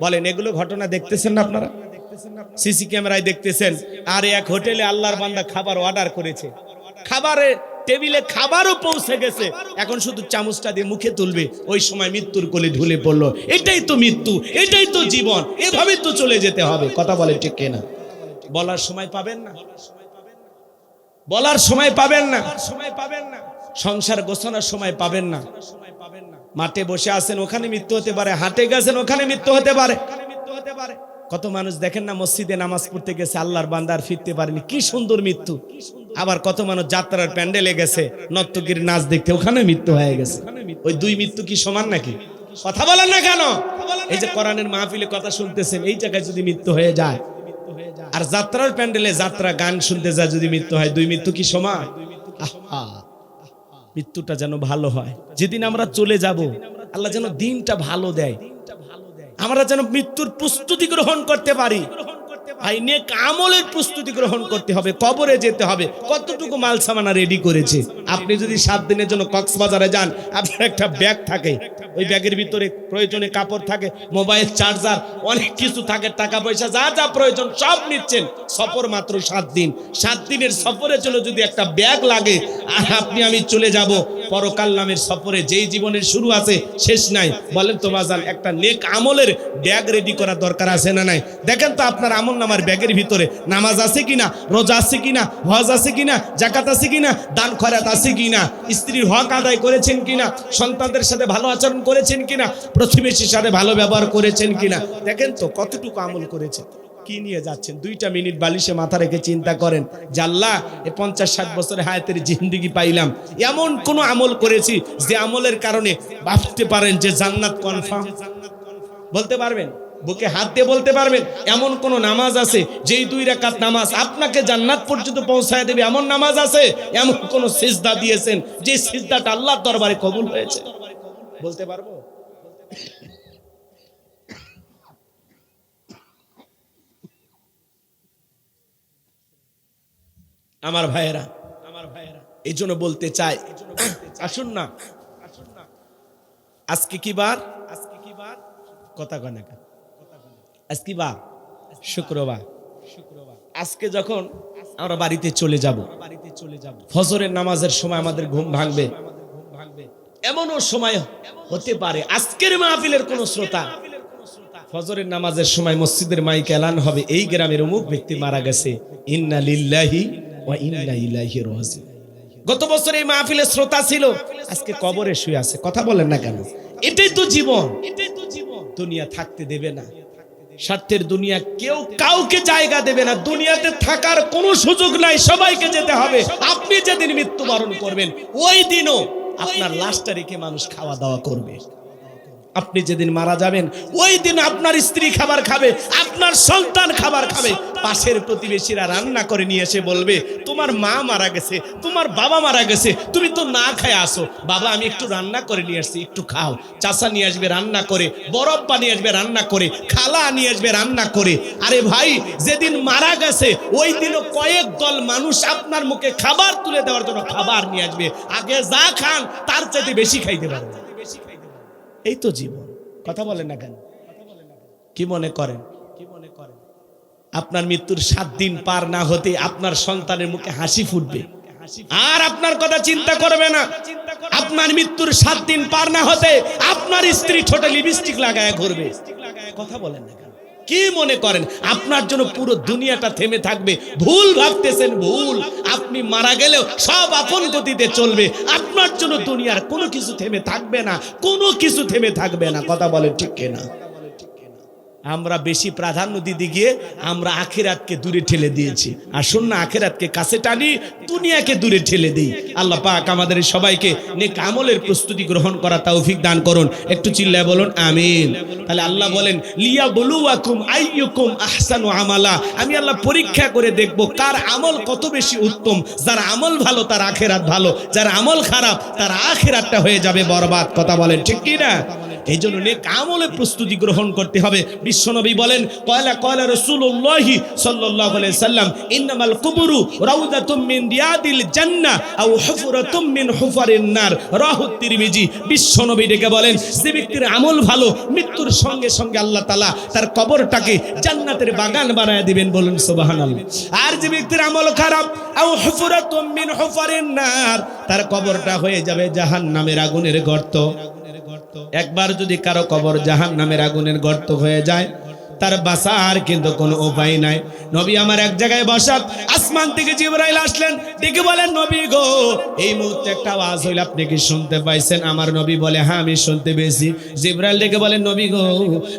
বলেন, এগুলো ঘটনা দেখতেছেন না আপনারা? সিসি ক্যামেরায় দেখতেছেন। আর এক হোটেলে আল্লাহর বান্দা খাবার অর্ডার করেছে, খাবারে টেবিলে খাবারও পৌঁছে গেছে, এখন শুধু চামচটা দিয়ে মুখে তুলবে, ওই সময় মৃত্যুর কোলে ঢুলে পড়লো। এটাই তো মৃত্যু, এটাই তো জীবন, এভাবেই তো চলে যেতে হবে। কথা বলে ঠিক কিনা? বলার সময় পাবেন না, বলার সময় পাবেন না, সংসার গোছানোর সময় পাবেন না। মাঠে বসে আছেন, ওখানে মৃত্যু হতে পারে, হাটে গেছেন, ওখানে মৃত্যু হতে পারে। কত মানুষ দেখেন না মসজিদে নামাজ পড়তে গেছে, আল্লাহর বান্দার ফিরতে পারেনি, কি সুন্দর মৃত্যু। আবার কত মানুষ যাত্রার প্যান্ডেলে গেছে নর্তকীর নাচ দেখতে, ওখানে মৃত্যু হয়ে গেছে। ওই দুই মৃত্যু কি সমান নাকি? কথা বলেন না কেন? এই যে কোরআনের মাহফিলে কথা শুনতেছেন, এই জায়গায় যদি মৃত্যু হয়ে যায়, আর যাত্রার প্যান্ডেলে যাত্রা গান শুনতে যায় যদি মৃত্যু হয়, দুই মৃত্যু কি সমান? মৃত্যুটা যেন ভালো হয়, যেদিন আমরা চলে যাব আল্লাহ যেন দিনটা ভালো দেয়, আমরা যেন মৃত্যুর প্রস্তুতি গ্রহণ করতে পারি। ভাই নেক আমলের প্রস্তুতি গ্রহণ করতে হবে, কবরে যেতে হবে। কতটুকু মাল সামানা রেডি করেছে? আপনি যদি 7 দিনের জন্য কক্সবাজারে যান, আপনার একটা ব্যাগ থাকে, ওই ব্যাগের ভিতরে প্রয়োজনে কাপড় থাকে, মোবাইল, চার্জার, অনেক কিছু থাকে, টাকা পয়সা যা যা প্রয়োজন সব নিচ্ছেন। সফর মাত্র 7 দিন, 7 দিনের সফরের জন্য যদি একটা ব্যাগ লাগে, আর আপনি আমি চলে যাব পরকাল নামের সফরে, যেই জীবনের শুরু আছে শেষ নাই, বলেন তো বাজান, একটা নেক আমলের ব্যাগ রেডি করা দরকার আছে না নাই? দেখেন তো আপনার আমল নামার ব্যাগের ভিতরে নামাজ আছে কিনা, রোজা আছে কিনা, হজ আছে কিনা, যাকাত আছে কিনা, দান খয়রাত আছে কিনা, স্ত্রীর হক আদায় করেছেন কিনা, সন্তানদের সাথে ভালো আচরণ করেছেন কিনা, প্রতিবেশীর সাথে ভালো ব্যবহার করেছেন কিনা। দেখেন তো কতটুকু আমল করেছেন। কি নিয়ে যাচ্ছেন? 2টা মিনিট বালিশে মাথা রেখে চিন্তা করেন যে আল্লাহ, এই 50-60 বছরের হায়াতের জিন্দেগি পাইলাম, এমন কোন আমল করেছি যে আমলের কারণে ভাবতে পারেন যে জান্নাত কনফার্ম? বলতে পারবেন? বুকে হাত দিয়ে বলতে পারবেন এমন কোন নামাজ আছে যেই 2 রাকাত নামাজ আপনাকে জান্নাত পর্যন্ত পৌঁছায় দেবে? এমন নামাজ আছে? এমন কোন সিজদা দিয়েছেন যে সিজদাটা আল্লাহর দরবারে কবুল হয়েছে? বলতে পারবো? আমার ভাইয়েরা, এই জন্য বলতে চাই, আসুন না, আজকে কি বার? কথা কয় না, আজকে কি বার? শুক্রবার। আজকে যখন আমরা বাড়িতে চলে যাব, ফজরের নামাজের সময় আমাদের ঘুম ভাঙবে, এমনও সময় হতে পারে আজকের মাহফিলের কোন শ্রোতা ফজরের নামাজের সময় মসজিদের মাইকে এলান হবে, এই গ্রামের অমুক ব্যক্তি মারা গেছে, ইন্না লিল্লাহি ওয়া ইন্না ইলাইহি রাজিউন। গত বছর এই মাহফিলের শ্রোতা ছিল, আজকে কবরে শুয়ে আছে। কথা বলেন না কেন? এটাই তো জীবন। দুনিয়া থাকতে দেবে না, স্বার্থের দুনিয়া কেউ কাউকে জায়গা দেবে না, দুনিয়াতে থাকার কোনো সুযোগ নাই, সবাইকে যেতে হবে। আপনি যেদিন মৃত্যুবরণ করবেন ওই দিনও আপনার লাশটা রেখে মানুষ খাওয়া দাওয়া করবে। আপনি যেদিন মারা যাবেন ওই দিন আপনার স্ত্রী খাবার খাবে, আপনার সন্তান খাবার খাবে, পাশের প্রতিবেশীরা রান্না করে নিয়ে এসে বলবে তোমার মা মারা গেছে, তোমার বাবা মারা গেছে, তুমি তো না খেয়ে আসো, বাবা আমি একটু রান্না করে নিয়ে আসছি, একটু খাও। চাচা নিয়ে আসবে রান্না করে, বড়প্পা নিয়ে আসবে রান্না করে, খালা নিয়ে আসবে রান্না করে। আরে ভাই, যেদিন মারা গেছে ওই দিনও কয়েক দল মানুষ আপনার মুখে খাবার তুলে দেওয়ার জন্য খাবার নিয়ে আসবে। আগে যা খান তার চাইতে বেশি খাইতে পারবে। এই তো জীবন। কথা বলেন না কেন? কি মনে করেন? আপনার মৃত্যুর 7 দিন পার না হতে আপনার সন্তানের মুখে হাসি ফুটবে, আর আপনার কথা চিন্তা করবে না। আপনার মৃত্যুর 7 দিন পার না হতে আপনার স্ত্রী ঠোঁটে লিপস্টিক লাগায় ঘুরবে। কথা বলেন না কেন? কি মনে করেন আপনার জন্য পুরো দুনিয়াটা থেমে থাকবে? ভুল ভাবতেছেন, ভুল। আপনি মারা গেলেও সব আপন গতিতে চলবে, আপনার জন্য দুনিয়ার কোনো কিছু থেমে থাকবে না, কোনো কিছু থেমে থাকবে না। কথা বলেন ঠিক কিনা? আমরা বেশি প্রাধান্য দিতে গিয়ে আমরা আখিরাতকে দূরে ঠেলে দিয়েছি। আসুন না আখিরাতকে কাছে টানি, দুনিয়াকে দূরে ঠেলে দিই। আল্লাহ পাক আমাদের সবাইকে নেক আমলের প্রস্তুতি গ্রহণ করা তৌফিক দান করুন। একটু চিল্লায় বলুন আমিন। তাহলে আল্লাহ বলেন লিয়াবলুয়াকুম আইয়ুকুম আহসানু আমালা, আমি আল্লাহ পরীক্ষা করে দেখব কার আমল কত বেশি উত্তম। যার আমল ভালো তার আখিরাত ভালো, যার আমল খারাপ তার আখিরাতটা হয়ে যাবে বরবাদ। কথা বলেন ঠিক কি না? এই জন্য নেক আমলে প্রস্তুতি গ্রহণ করতে হবে। বিশ্বনবী বলেন ক্বালা রাসূলুল্লাহি সাল্লাল্লাহু আলাইহি সাল্লাম ইন্নামাল কুবুরু রাউদাতুম মিন রিয়াদিল জান্নাহ আও হুফরাতুম মিন হুফারিন নার, রাহু তিরমিজি। বিশ্বনবী ডেকে বলেন যে ব্যক্তির আমল ভালো, মৃত্যুর সঙ্গে সঙ্গে আল্লাহ তাআলা তার কবরটাকে জান্নাতের বাগান বানায় দিবেন, বলুন সুবহানাল্লাহ। আর যে ব্যক্তির আমল খারাপ, আও হুফরাতুম মিন হুফারিন নার, তার কবরটা হয়ে যাবে জাহান্নামের আগুনের গর্ত। একবার যদি কারো কবর জাহান্নামের আগুনের গর্ত হয়ে যায়, তার বাঁচার কিন্তু কোনো উপায় নাই। নবী আমার এক জায়গায় বসা, আসমান থেকে জিবরাইল আসলেন, ডেকে বলেন নবী গো, এই মুহূর্তে একটা আওয়াজ হইল, আপনি কি শুনতে পাইছেন? আমার নবী বলে হ্যাঁ আমি শুনতে পেয়েছি। জিবরাইল ডেকে বলেন নবী গো,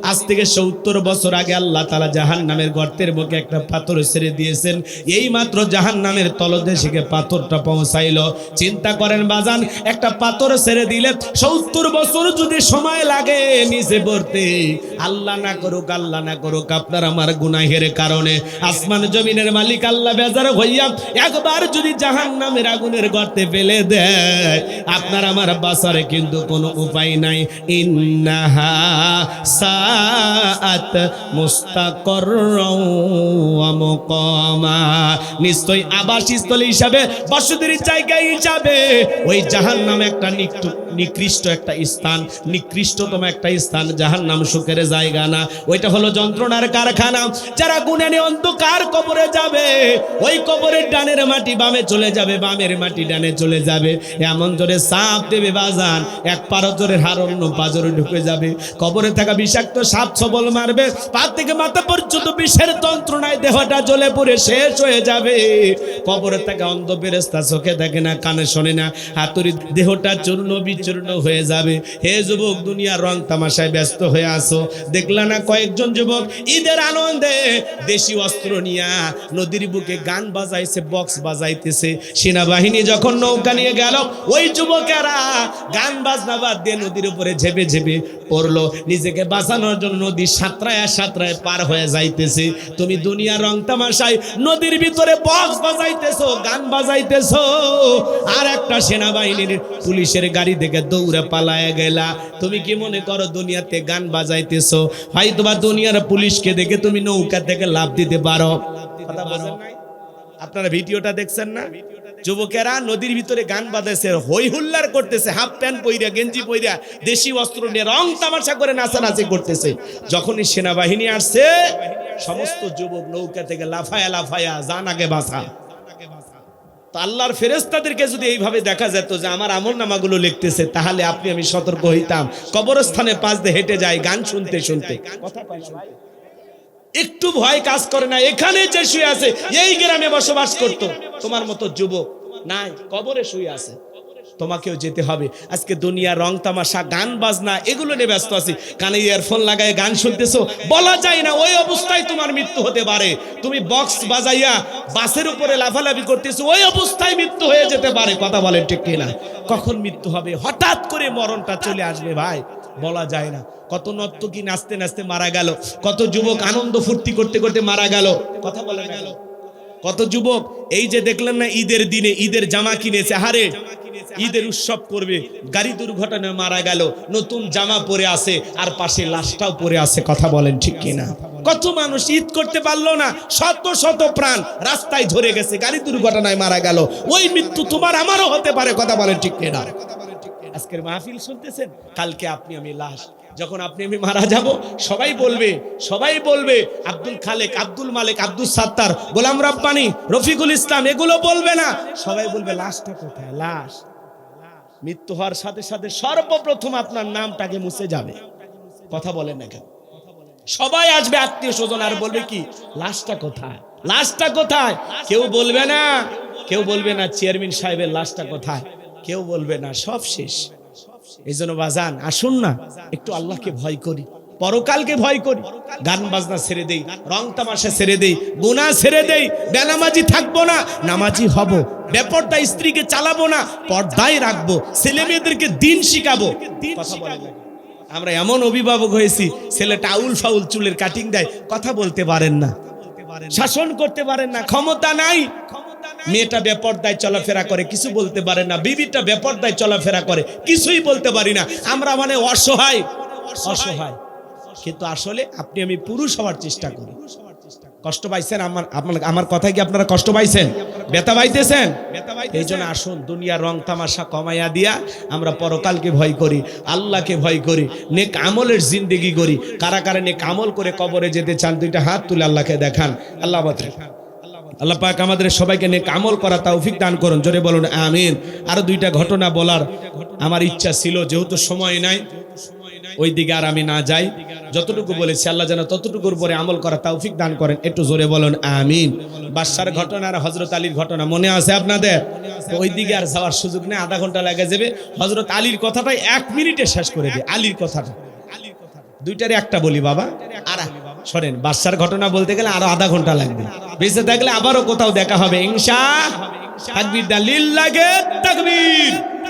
আজ থেকে ৭০ বছর আগে আল্লাহ তাআলা জাহান্নামের গর্তের মুখে একটা পাথর ছেড়ে দিয়েছেন, এই মাত্র জাহান্নামের তলদেশে পাথরটা পৌঁছাইলো। চিন্তা করেন বাজান, একটা পাথর ছেড়ে দিলে ৭০ বছর যদি সময় লাগে নিচে পড়তে, আল্লাহ না করুক আপনার আমার গুনাহের কারণে আসমান জমিনের মালিক আল্লাহ বেজার হইয়া একবার যদি জাহান্নামের আগুনের গর্তে ফেলে দেয়, আপনার আমার বাঁচার কিন্তু কোনো উপায় নাই। ইন্নাহা সাআত মুস্তাকাররাও ওয়া মুকামা, নিশ্চয় আবাসস্থল হিসাবে, বসতির জায়গা হিসাবে ওই জাহান্নাম একটা নিকৃষ্ট একটা স্থান, নিকৃষ্টতম একটা স্থান। জাহান্নাম সুখের জায়গা না, ওইটা হলো যন্ত্রণার কারখানা। যারা গুনাহে অন্ধকার কবরে যাবে, ওই কবরের ডানের মাটি বামে চলে যাবে, বামের মাটি ডানে চলে যাবে, এমন জোরে সাপ দেবে বাজান, এক পারো জোরে হার অন্য পাজরে ঢুকে যাবে। কবরে থাকা বিষাক্ত সাপ ছবল মারবে, পা থেকে মাথা পর্যন্ত বিষের যন্ত্রণায় দেহটা জ্বলে পুড়ে শেষ হয়ে যাবে। কবরে থাকা অন্ধ ফেরেশতা চোখে দেখে না, কানে শোনে না, হাতুড়ি দেহটা চূর্ণ বিচূর্ণ হয়ে যাবে। হে যুবক, দুনিয়ার রং তামাশায় ব্যস্ত হয়ে আসো, দেখলা না কয়েকজন যুবক ঈদের আনন্দে দেশি অস্ত্র নিয়ে নদীর বুকে গান বাজাইছে, বক্স বাজাইতেছে। সেনাবাহিনী যখন নৌকা নিয়ে গেল, ওই যুবকেরা গান বাজনা বাদ দিয়ে নদীর উপরে ঝেপে ঝেপে পড়লো, নিজেকে বাঁচানোর জন্য নদী সাঁতরায় পার হয়ে যাইতেছে। তুমি দুনিয়ার রং তামাশায় নদীর ভিতরে বক্স বাজাইতেছো, গান বাজাইতেছো, আর একটা সেনাবাহিনীর পুলিশের গাড়ি থেকে দৌড়ে পালায় গেলা। তুমি কি মনে করো দুনিয়াতে গান বাজাইতেছো? হয়তো বা দুনিয়ার পুলিশকে দেখে তুমি নৌকা থেকে লাফ দিতে পারো। কথা বলেন নাই? আপনারা ভিডিওটা দেখছেন না? যুবকেরা নদীর ভিতরে গান বাজাইছে, হই হুল্লার করতেছে, হাফ প্যান্ট পইরা গেঞ্জি পইরা দেশি অস্ত্র নিয়ে রং তামাশা করে নাচানাচি করতেছে। যখনই সেনাবাহিনী আসছে, সমস্ত যুবক নৌকা থেকে লাফায়া জান আগে বাঁচা। তো আল্লাহর ফেরেশতাদেরকে যদি এইভাবে দেখা যেত যে আমার আমল নামাগুলো লিখতেছে, তাহলে আপনি আমি সতর্ক হইতাম। কবরস্থানে পাশ দিয়ে হেঁটে যায় গান শুনতে শুনতে, একটু ভয় কাজ করে না। এখানে যে শুয়ে আছে, এই গ্রামে বসবাস করতো, তোমার মতো যুবক নাই, কবরে শুয়ে আছে। তোমাকেও যেতে হবে। আজকে দুনিয়া রং তামাশা গান বাজনা এগুলো নিয়ে ব্যস্ত আছি, কানে ইয়ারফোন লাগায় গান শুনতেছো, বলা যায় না ওই অবস্থায় তোমার মৃত্যু হতে পারে। তুমি বক্স বাজাইয়া বাসের উপরে লাফালাফি করতেছো, ওই অবস্থায় মৃত্যু হয়ে যেতে পারে। কথা বলেন ঠিক কিনা? কখন মৃত্যু হবে? হঠাৎ করে মরণটা চলে আসবে ভাই, বলা যায় না। কত নর্তকী নাচতে নাচতে মারা গেল, কত যুবক আনন্দ ফুর্তি করতে করতে মারা গেল। কথা বলে গেল কত যুবক, এই যে দেখলেন না ঈদের দিনে ঈদের জামা কিনেছে, হারে ঈদের উৎসব করবে, গাড়ি দুর্ঘটনায় মারা গেল, নতুন জামা পরে আছে আর পাশে লাশটাও পরে আছে। কথা বলেন ঠিক কিনা? কত মানুষ ঈদ করতে পারলো না, শত শত প্রাণ রাস্তায় ঝরে গেছে, গাড়ি দুর্ঘটনায় মারা গেল। ওই মৃত্যু তোমার আমারও হতে পারে। কথা বলেন ঠিক কিনা? আজকের মাহফিল শুনতেছেন, কালকে আপনি আমি লাশ। যখন আপনি আমি মারা যাব, সবাই বলবে আব্দুল খালেক, আব্দুল মালিক, আব্দুল সাত্তার, গোলাম রব্বানী, রফিকুল ইসলাম, এগুলো বলবে না। সবাই বলবে লাশটা কোথায়? লাশ। মৃত্যু হওয়ার সাথে সাথে সর্বপ্রথম আপনার নামটাকে মুছে যাবে। কথা বলেন না কেন? সবাই আসবে, আত্মীয় স্বজন, আর বলবে কি লাশটা কোথায়, লাশটা কোথায়? কেউ বলবে না চেয়ারম্যান সাহেবের লাশটা কোথায়, কেউ বলবে না, সব শেষ। এই জন্য বাজান, আসুন না একটু আল্লাহকে ভয় করি, পরকালকে ভয় করি, গান বাজনা ছেড়ে দেই, রং তামাশা ছেড়ে দেই, গুনাহ ছেড়ে দেই, বেনামাজি থাকবো না, নামাজি হব, বেপরদা স্ত্রীকে চালাবো না, পর্দায় রাখবো, ছেলে মেয়েদেরকে দিন শিখাবো। কথা বলে না, আমরা এমন অভিভাবক হয়েছি, ছেলেটা আউল ফাউল চুলের কাটিং দেয়, কথা বলতে পারেন না, শাসন করতে পারেন না, ক্ষমতা নাই। মেয়েটা বেপরদায় চলাফেরা করে, কিছু বলতে পারে না। বিবিটা বেপরদায় চলাফেরা করে, কিছুই বলতে পারি না। আমরা মানে অসহায়, অসহায়, কিন্তু আসলে আপনি আমি পুরুষ হওয়ার চেষ্টা করি। কষ্ট পাইছেন? আমার কথায় কি আপনারা কষ্ট পাইছেন, ব্যথা পাইতেছেন? এই জন্য আসুন দুনিয়ার রং তামাশা কমাইয়া দিয়া আমরা পরকালকে ভয় করি, আল্লাহকে ভয় করি, নেক আমলের জিন্দেগি করি। কারা কারা নেক আমল করে কবরে যেতে চান দুইটা হাত তুলে আল্লাহকে দেখান। আল্লাহ আল্লাহ পাক আমাদের সবাইকে নেক আমল করা তৌফিক দান করুন, জোরে বলুন আমিন। আরো দুইটা ঘটনা বলার আমার ইচ্ছা ছিল, যেহেতু সময় নাই ওই দিকে আর আমি না যাই। যতটুকু বলেছি আল্লাহ যেন ততটুকুর পরে আমল করা তৌফিক দান করেন, একটু জোরে বলুন আমিন। বাদশার ঘটনা আর হযরত আলীর ঘটনা মনে আছে আপনাদের? তো ওই দিকে আর যাওয়ার সুযোগ নেই, আধা ঘন্টা লেগে যাবে। হযরত আলীর কথাটাই 1 মিনিটে শেষ করে দিই। আলীর কথাটা দুইটারে একটা বলি বাবা। আর শোনেন, বাদশার ঘটনা বলতে গেলে আরো আধা ঘন্টা লাগবে। বেঁচে থাকলে আবারও কোথাও দেখা হবে ইনশাআল্লাহ। তাকবীর দালিল লাগে, তাকবীর।